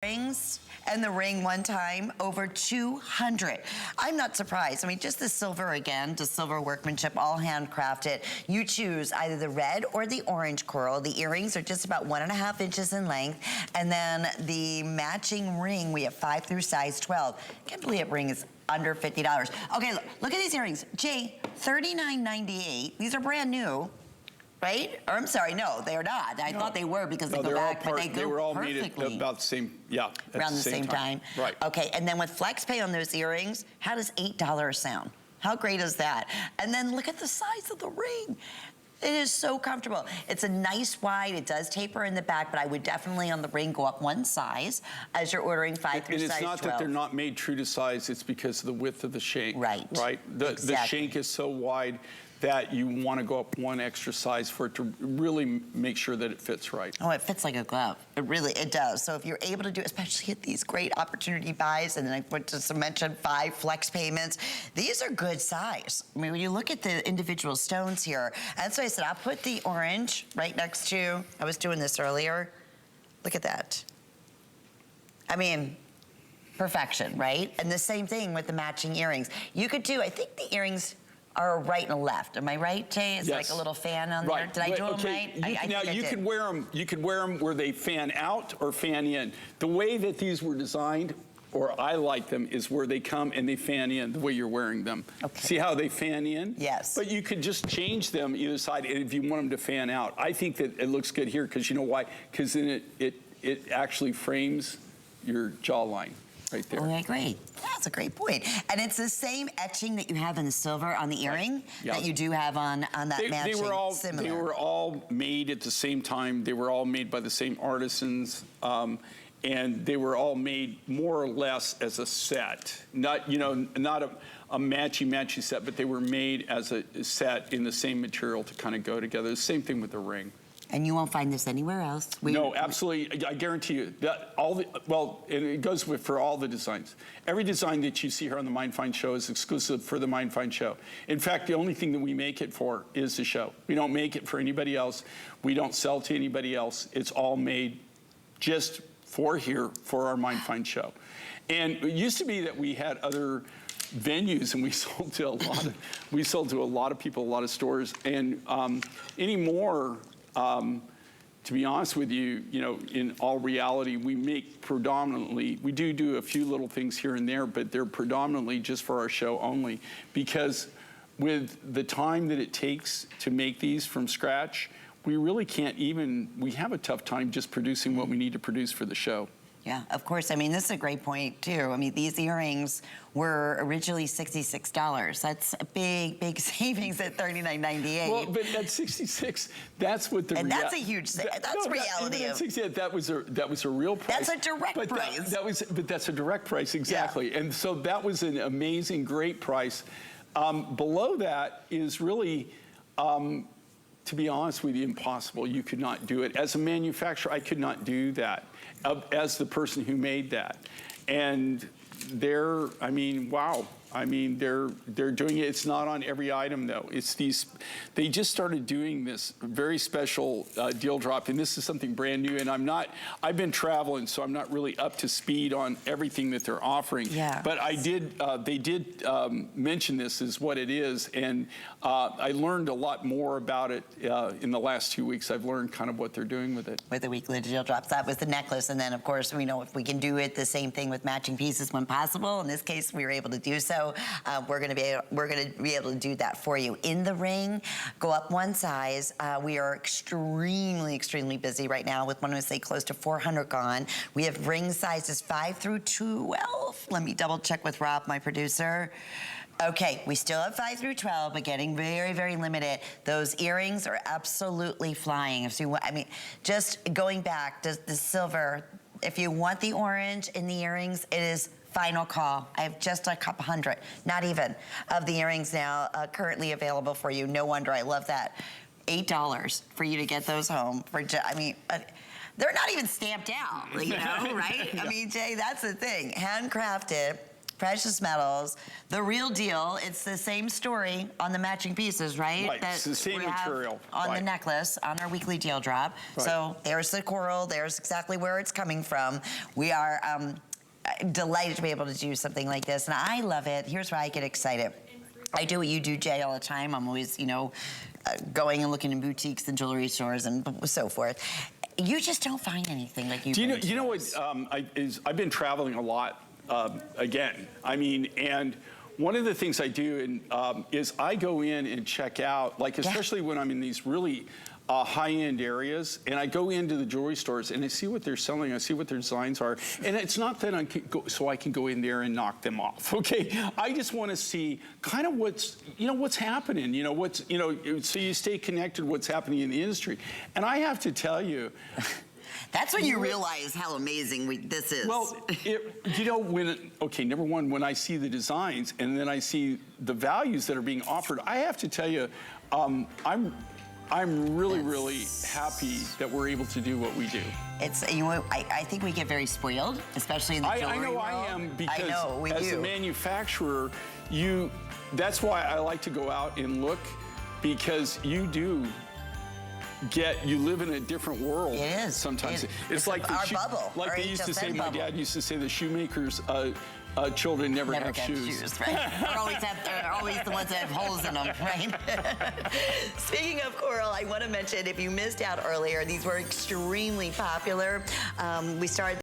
Rings and the ring one time, over 200. I'm not surprised. I mean, just the silver again, the silver workmanship, all handcrafted. You choose either the red or the orange coral. The earrings are just about 1.5 inches in length. And then the matching ring, we have 5 through size 12. Can't believe a ring is under $50. Okay, look at these earrings. Jay, $39.98. These are brand new. Right? Or I'm sorry, no, they're not. I thought they were because they go back, but they go were all perfectly. made at about the same, around the same time. Right. Okay, and then with flex pay on those earrings, how does $8 sound? How great is that? And then look at the size of the ring. It is so comfortable. It's a nice wide, it does taper in the back, but I would definitely on the ring go up one size as you're ordering 5 through size 12. And it's not that they're not made true to size, it's because of the width of the shank. Right. Right? The shank is so wide that you want to go up one extra size for it to really make sure that it fits right. Oh, it fits like a glove. It does. So if you're able to do, especially at these great opportunity buys, and then I went to mention 5 flex payments, these are good size. I mean, when you look at the individual stones here, and so I said, I'll put the orange right next to, I was doing this earlier. Look at that. I mean, perfection, right? And the same thing with the matching earrings. You could do, I think the earrings are right and a left. Am I right, Jay? It's like a little fan on there. Did I do them right? Now you could wear them. You could wear them where they fan out or fan in. The way that these were designed, or I like them, is where they come and they fan in the way you're wearing them. Okay. See how they fan in? Yes. But you could just change them either side if you want them to fan out. I think that it looks good here because you know why? Because then it actually frames your jawline. Right there. Oh, great. That's a great point. And it's the same etching that you have in the silver on the earring that you do have on that matching similar. They were all made at the same time. They were all made by the same artisans. And they were all made more or less as a set. Not, not a matchy set, but they were made as a set in the same material to kind of go together. The same thing with the ring. And you won't find this anywhere else. No, absolutely. I guarantee you that and it goes for all the designs. Every design that you see here on the Mind Find show is exclusive for the Mind Find show. In fact, the only thing that we make it for is the show. We don't make it for anybody else. We don't sell to anybody else. It's all made just for here for our Mind Find show. And it used to be that we had other venues and we sold to a lot of people, a lot of stores. And anymore, to be honest with you, in all reality, we make predominantly, we do a few little things here and there, but they're predominantly just for our show only. Because with the time that it takes to make these from scratch, we really can't we have a tough time just producing what we need to produce for the show. Yeah, of course. I mean, this is a great point, too. I mean, these earrings were originally $66. That's a big savings at $39.98. Well, but at $66, that's what the... And that's a huge... That's reality. That was a real price. That's a direct price. But that's a direct price, exactly. Yeah. And so that was an amazing, great price. Below that is really... to be honest with you, impossible. You could not do it. As a manufacturer, I could not do that as the person who made that. And I mean, wow. I mean, they're doing it. It's not on every item, though. It's they just started doing this very special deal drop, and this is something brand new, and I've been traveling, so I'm not really up to speed on everything that they're offering. Yeah. But they did mention this is what it is, and I learned a lot more about it in the last 2 weeks. I've learned kind of what they're doing with it. With the weekly deal drops, that was the necklace, and then, of course, we know if we can do it, the same thing with matching pieces when possible. In this case, we were able to do so. We're going to be able to do that for you. In the ring, go up one size. We are extremely busy right now with, I want to say, close to 400 gone. We have ring sizes 5 through 12. Let me double check with Rob, my producer. Okay, we still have 5 through 12, but getting very limited. Those earrings are absolutely flying. I mean, just going back, the silver, if you want the orange in the earrings, it is final call. I have just a couple hundred, not even, of the earrings now currently available for you. No wonder, I love that. $8 for you to get those home. I mean, they're not even stamped out, right? Yeah. I mean, Jay, that's the thing. Handcrafted, precious metals, the real deal. It's the same story on the matching pieces, right? Right, it's the same we have material. on the Right. necklace, on our weekly deal drop. Right. So there's the coral, there's exactly where it's coming from. We are delighted to be able to do something like this, and I love it. Here's why I get excited. I do what you do, Jay, all the time. I'm always, going and looking in boutiques and jewelry stores and so forth. You just don't find anything like you. Do you know what? I've been traveling a lot again. I mean, and one of the things I do is I go in and check out, like especially when I'm in these really high-end areas, and I go into the jewelry stores and I see what they're selling, I see what their designs are, and it's not that I can go in there and knock them off, okay? I just want to see kind of what's happening, so you stay connected to what's happening in the industry. And I have to tell you, that's when you realize how amazing this is. well, number one, when I see the designs and then I see the values that are being offered, I have to tell you, I'm really happy that we're able to do what we do. It's I think we get very spoiled, especially in the jewelry I know world. I am, because I know, as a manufacturer, that's why I like to go out and look, because you live in a different world. It is. Sometimes. It's like our bubble. Like they used to say, my dad used to say, the shoemakers children never have get shoes. Right? They're always the ones that have holes in them, right? Speaking of coral, I want to mention, if you missed out earlier, these were extremely popular. We started